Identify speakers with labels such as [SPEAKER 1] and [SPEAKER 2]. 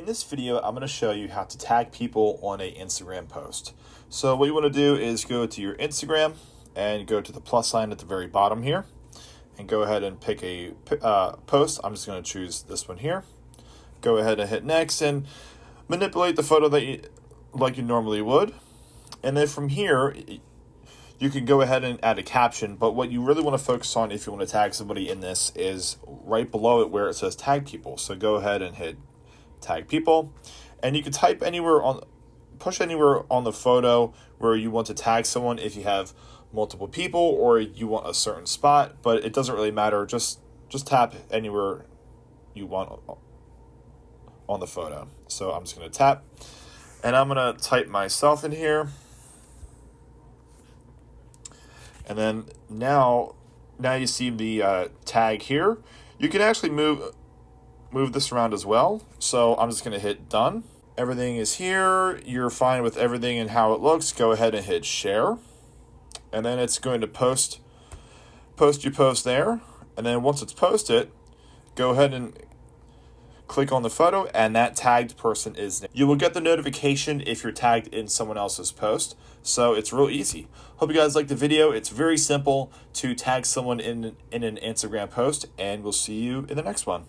[SPEAKER 1] In this video, I'm going to show you how to tag people on an Instagram post. So what you want to do is go to your Instagram and go to the plus sign at the very bottom here and go ahead and pick a post. I'm just going to choose this one here. Go ahead and hit next and manipulate the photo like you normally would. And then from here, you can go ahead and add a caption, but what you really want to focus on if you want to tag somebody in this is right below it where it says tag people. So go ahead and hit tag people, and you can type push anywhere on the photo where you want to tag someone if you have multiple people or you want a certain spot, but it doesn't really matter. Just tap anywhere you want on the photo. So I'm just going to tap, and I'm going to type myself in here. And then now you see the tag here. You can actually move this around as well. So I'm just going to hit done. Everything is here. You're fine with everything and how it looks. Go ahead and hit share. And then it's going to post your post there. And then once it's posted, go ahead and click on the photo, and that tagged person is there. You will get the notification if you're tagged in someone else's post. So it's real easy. Hope you guys liked the video. It's very simple to tag someone in an Instagram post, and we'll see you in the next one.